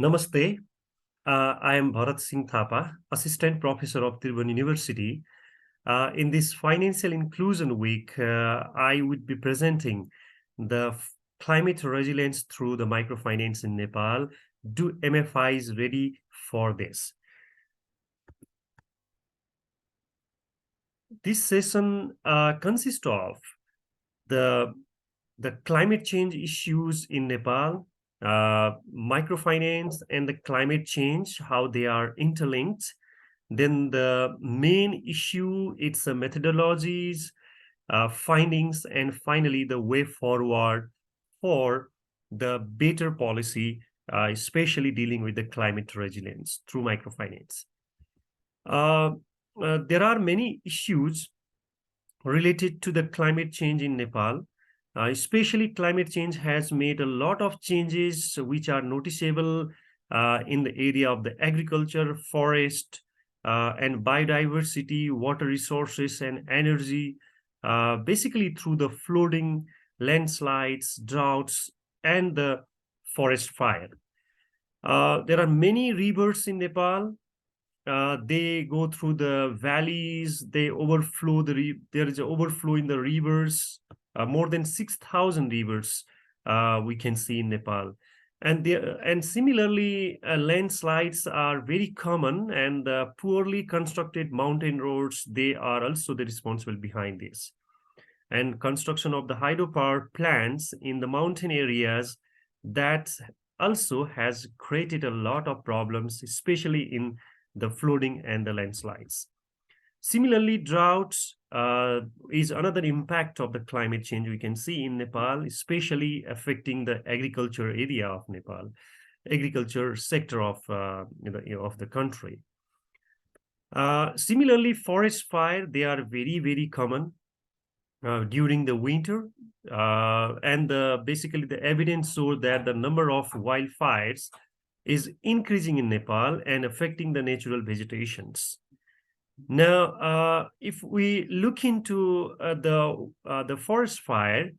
Namaste. I am Bharat Singh Thapa, Assistant Professor of Tirubani University. In this Financial Inclusion Week, I would be presenting the climate resilience through the microfinance in Nepal. Do MFIs ready for this? This session consists of the climate change issues in Nepal, microfinance and the climate change, how they are interlinked. Then the main issue, it's the methodologies, findings, and finally the way forward for the better policy, especially dealing with the climate resilience through microfinance. Uh, there are many issues related to the climate change in Nepal. Especially climate change has made a lot of changes which are noticeable in the area of the agriculture, forest, and biodiversity, water resources, and energy, basically through the flooding, landslides, droughts, and the forest fire. There are many rivers in Nepal. They go through the valleys, they overflow there is an overflow in the rivers, more than 6,000 rivers we can see in Nepal. And similarly, landslides are very common, and poorly constructed mountain roads, they are also the responsible behind this. And construction of the hydropower plants in the mountain areas, that also has created a lot of problems, especially in the flooding and the landslides. Similarly, droughts is another impact of the climate change we can see in Nepal, especially affecting the agriculture area of Nepal, agriculture sector of of the country. Similarly, forest fire, they are very common during the winter, and basically the evidence shows that the number of wildfires is increasing in Nepal and affecting the natural vegetations. Now, if we look into the forest fire,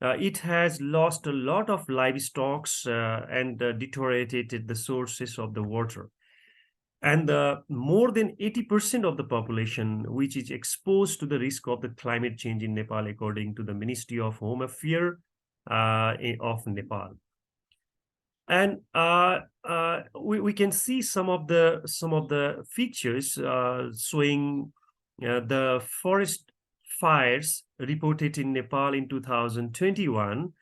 it has lost a lot of livestock and deteriorated the sources of the water. And more than 80% of the population, which is exposed to the risk of the climate change in Nepal, according to the Ministry of Home Affairs of Nepal. And we can see some of the features showing the forest fires reported in Nepal in 2021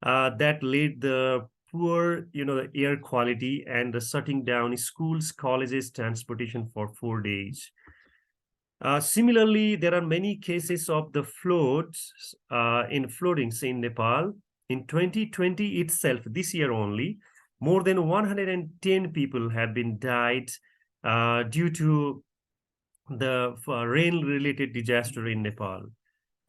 that led the poor, the air quality and the shutting down schools, colleges, transportation for 4 days. Similarly, there are many cases of the floods in floodings in Nepal. In 2020 itself, this year only, more than 110 people have been died due to the rain-related disaster in Nepal.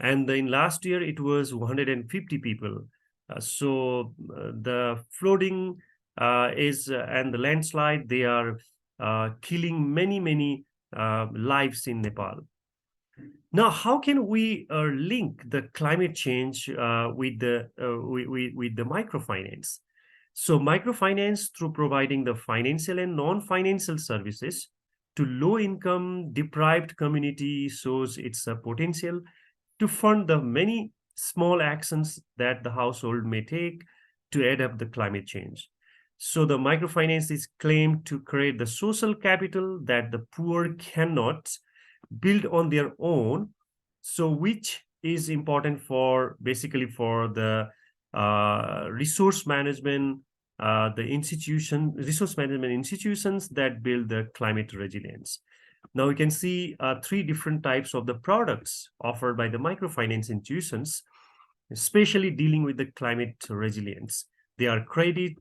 And in last year, it was 150 people. The flooding and the landslide, they are killing many lives in Nepal. Now, how can we link the climate change with the microfinance? So microfinance, through providing the financial and non-financial services to low-income deprived community, shows its potential to fund the many small actions that the household may take to adapt the climate change. So the microfinance is claimed to create the social capital that the poor cannot build on their own. So which is important for basically for the resource management, resource management institutions that build the climate resilience. Now we can see three different types of the products offered by the microfinance institutions, especially dealing with the climate resilience. They are credit,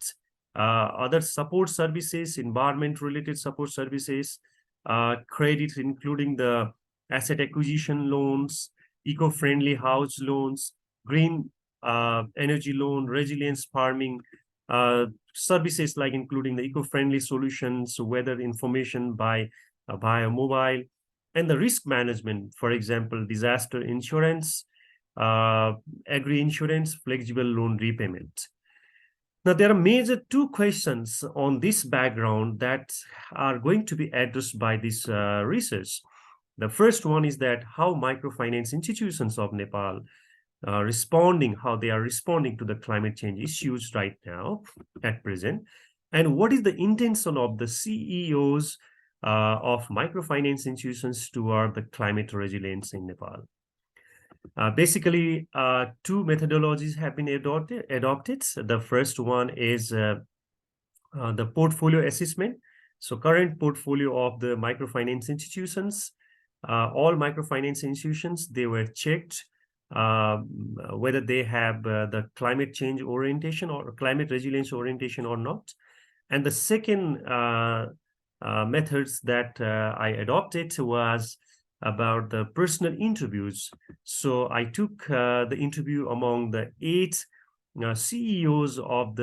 other support services, environment-related support services, credit including the asset acquisition loans, eco-friendly house loans, green energy loan, resilience farming, services like including the eco-friendly solutions, weather information via mobile, and the risk management, for example, disaster insurance, agri insurance, flexible loan repayment. Now, there are major two questions on this background that are going to be addressed by this research. The first one is that how microfinance institutions of Nepal how they are responding to the climate change issues right now at present, and what is the intention of the CEOs of microfinance institutions toward the climate resilience in Nepal. Basically, two methodologies have been adopted. The first one is the portfolio assessment. So current portfolio of the microfinance institutions, all microfinance institutions, they were checked whether they have the climate change orientation or climate resilience orientation or not. And the second methods that I adopted was about the personal interviews. So I took the interview among the 8 CEOs uh, of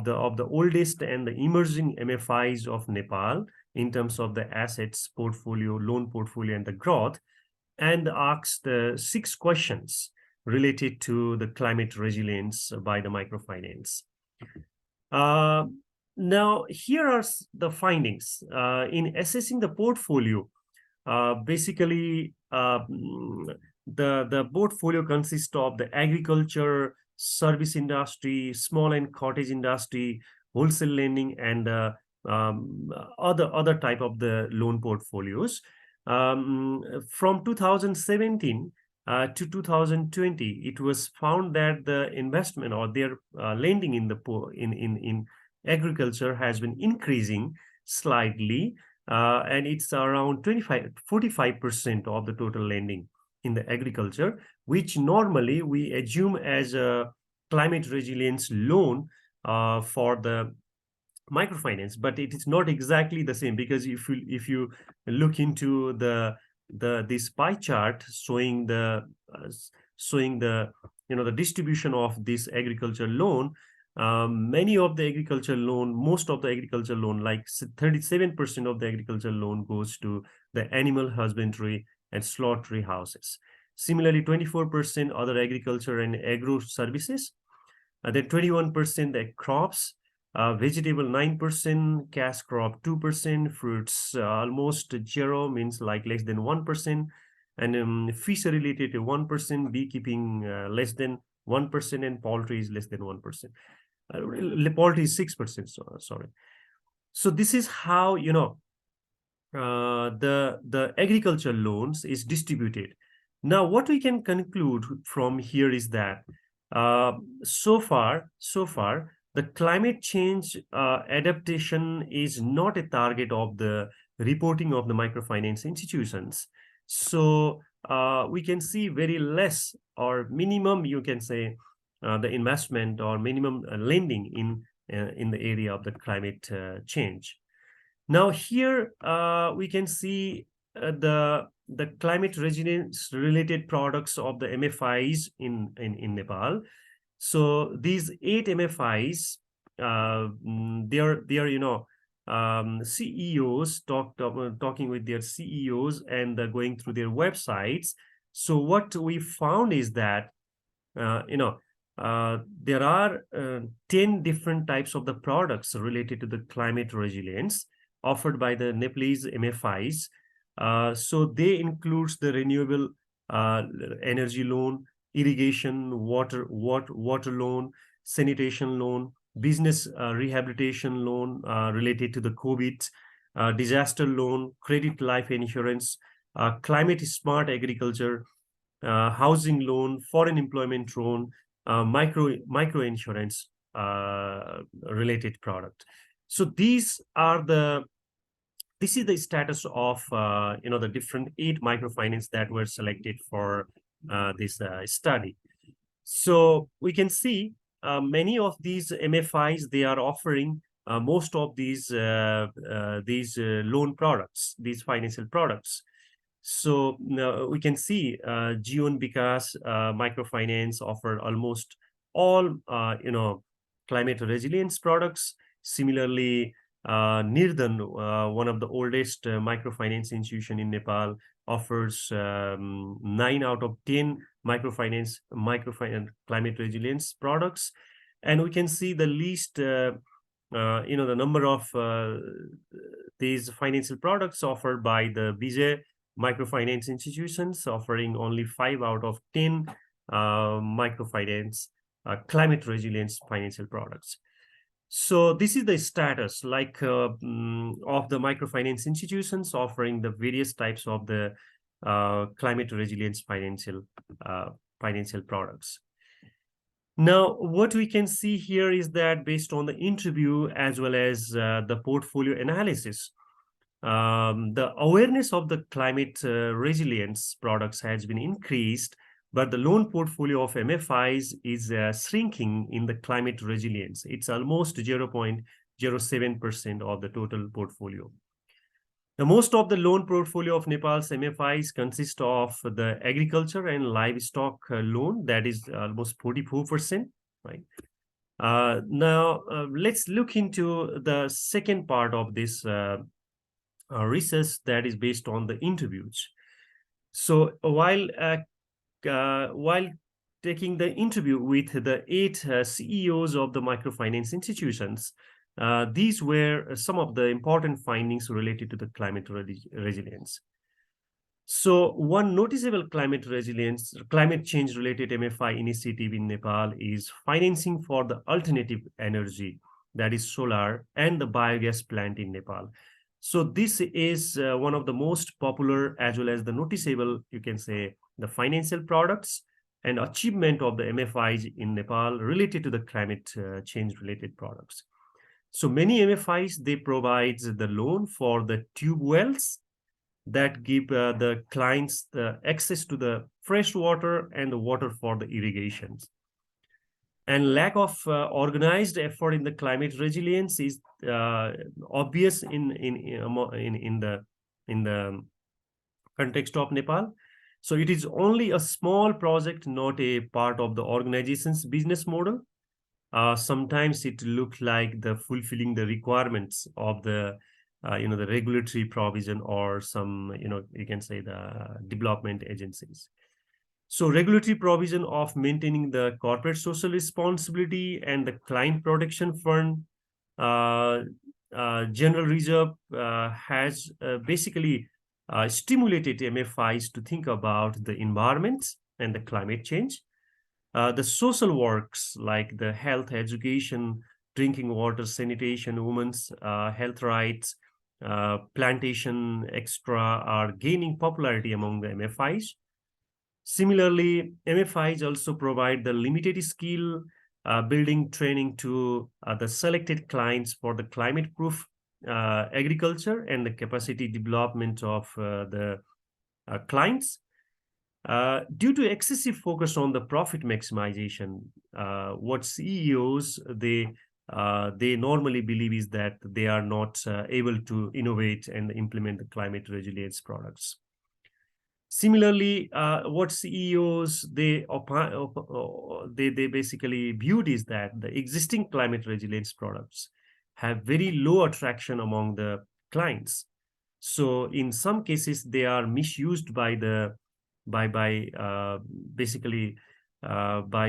the oldest and the emerging MFIs of Nepal in terms of the assets portfolio, loan portfolio, and the growth, and asked 6 questions related to the climate resilience by the microfinance. Uh, Now, here are the findings. In assessing the portfolio, basically, the portfolio consists of the agriculture, service industry, small and cottage industry, wholesale lending, and other type of the loan portfolios. From 2017 to 2020, it was found that the investment or their lending in the in agriculture has been increasing slightly, and it's around 45% of the total lending in the agriculture, which normally we assume as a climate resilience loan for the microfinance, but it is not exactly the same, because if you look into this pie chart showing uh, the the distribution of this agriculture loan, many of the agriculture loan, most of the agriculture loan, like 37% of the agriculture loan goes to the animal husbandry and slaughtery houses. Similarly, 24% other agriculture and agro services, then 21% the crops, vegetable 9%, cash crop 2%, fruits almost zero, means like less than 1%, and fish related 1%, beekeeping less than 1%, and poultry is less than 1%. Poultry is 6%. Sorry. So this is how the agriculture loans is distributed. Now, what we can conclude from here is that uh, so far, the climate change adaptation is not a target of the reporting of the microfinance institutions. So we can see very less or minimum, you can say, the investment or minimum lending in the area of the climate change. Now here we can see the climate resilience related products of the MFIs in Nepal. So these 8 MFIs, they are CEOs talking with their CEOs and going through their websites. So what we found is that uh, you know there are 10 different types of the products related to the climate resilience offered by the Nepalese MFIs. So they includes the renewable uh, energy loan, irrigation, water loan, sanitation loan, business rehabilitation loan related to the COVID, disaster loan, credit life insurance, climate smart agriculture, housing loan, foreign employment loan, micro insurance related product. So this is the status of the different 8 microfinance that were selected for this study. So we can see many of these MFIs, they are offering most of these loan products, these financial products. So we can see Jion Vikas Microfinance offer almost all climate resilience products. Similarly, Nirdan, one of the oldest microfinance institution in Nepal, offers 9 out of 10 microfinance climate resilience products. And we can see the least, the number of these financial products offered by the BJ microfinance institutions, offering only 5 out of 10 microfinance climate resilience financial products. So this is the status of the microfinance institutions offering the various types of the climate resilience financial products. Now, what we can see here is that based on the interview as well as the portfolio analysis, the awareness of the climate resilience products has been increased, but the loan portfolio of MFIs is shrinking in the climate resilience. It's almost 0.07% of the total portfolio. The most of the loan portfolio of Nepal's MFIs consist of the agriculture and livestock loan, that is almost 44%, right? Now, let's look into the second part of this research that is based on the interviews. So while taking the interview with the 8 CEOs of the microfinance institutions, these were some of the important findings related to the climate resilience. So one noticeable climate change related MFI initiative in Nepal is financing for the alternative energy, that is solar and the biogas plant in Nepal. So this is one of the most popular as well as the noticeable, you can say, the financial products and achievement of the MFIs in Nepal related to the climate change related products. So many MFIs, they provide the loan for the tube wells that give the clients the access to the fresh water and the water for the irrigations. And lack of organized effort in the climate resilience is obvious in the context of Nepal. So it is only a small project, not a part of the organization's business model. Sometimes it looks like the fulfilling the requirements of the the regulatory provision or some, you can say the development agencies. So regulatory provision of maintaining the corporate social responsibility and the client protection fund, General Reserve has basically stimulated MFIs to think about the environment and the climate change. The social works like the health, education, drinking water, sanitation, women's health rights, plantation extra are gaining popularity among the MFIs. Similarly, MFIs also provide the limited skill building training to the selected clients for the climate-proof agriculture and the capacity development of the clients. Due to excessive focus on the profit maximization, what CEOs they normally believe is that they are not able to innovate and implement the climate resilience products. Similarly, what CEOs they basically viewed is that the existing climate resilience products have very low attraction among the clients. So in some cases, they are misused by the by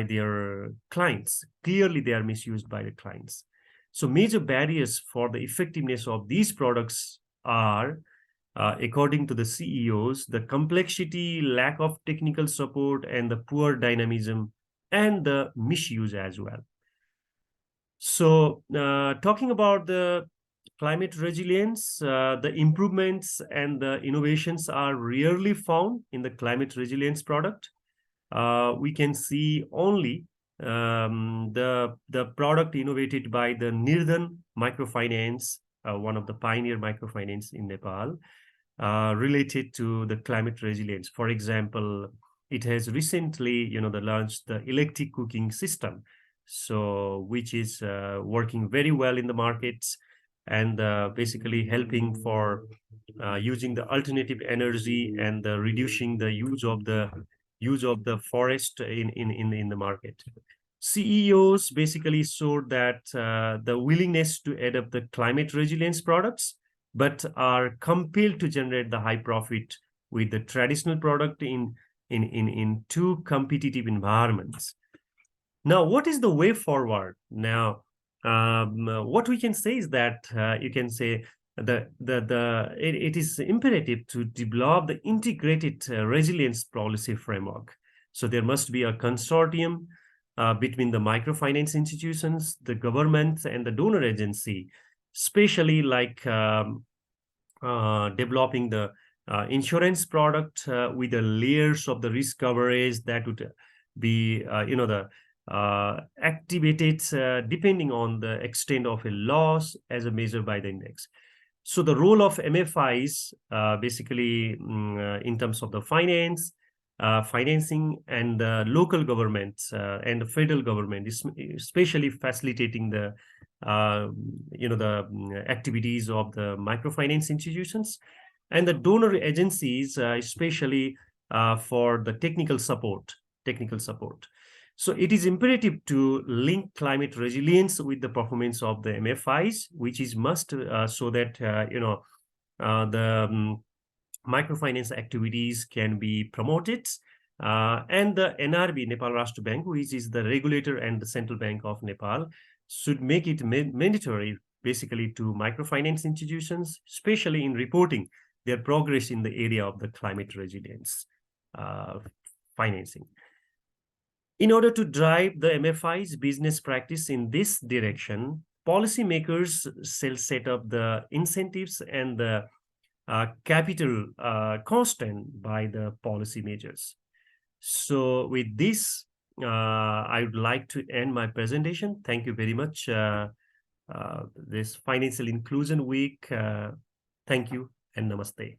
their clients. Clearly, they are misused by the clients. So major barriers for the effectiveness of these products are, according to the CEOs, the complexity, lack of technical support, and the poor dynamism, and the misuse as well. So talking about the climate resilience, the improvements and the innovations are rarely found in the climate resilience product. We can see only the product innovated by the Nirdan Microfinance, one of the pioneer microfinance in Nepal, related to the climate resilience. For example, it has recently, launched the electric cooking system, so which is working very well in the markets and basically helping for using the alternative energy and reducing the use of the forest in the market. CEOs basically showed that the willingness to adopt the climate resilience products, but are compelled to generate the high profit with the traditional product in two competitive environments. Now, what is the way forward? Now, what we can say is that you can say it is imperative to develop the integrated resilience policy framework. So there must be a consortium between the microfinance institutions, the government, and the donor agency, especially like developing the insurance product with the layers of the risk coverage that would be the activated depending on the extent of a loss as a measure by the index. So the role of MFIs basically in terms of the financing and the local government and the federal government is especially facilitating the activities of the microfinance institutions and the donor agencies, especially for the technical support. So it is imperative to link climate resilience with the performance of the MFIs, which is must so that the microfinance activities can be promoted. And the NRB, Nepal Rashtra Bank, which is the regulator and the Central Bank of Nepal, should make it mandatory basically to microfinance institutions, especially in reporting their progress in the area of the climate resilience financing. In order to drive the MFI's business practice in this direction, policymakers shall set up the incentives and the capital constant by the policy measures. So with this, I would like to end my presentation. Thank you very much. This Financial Inclusion Week. Thank you and namaste.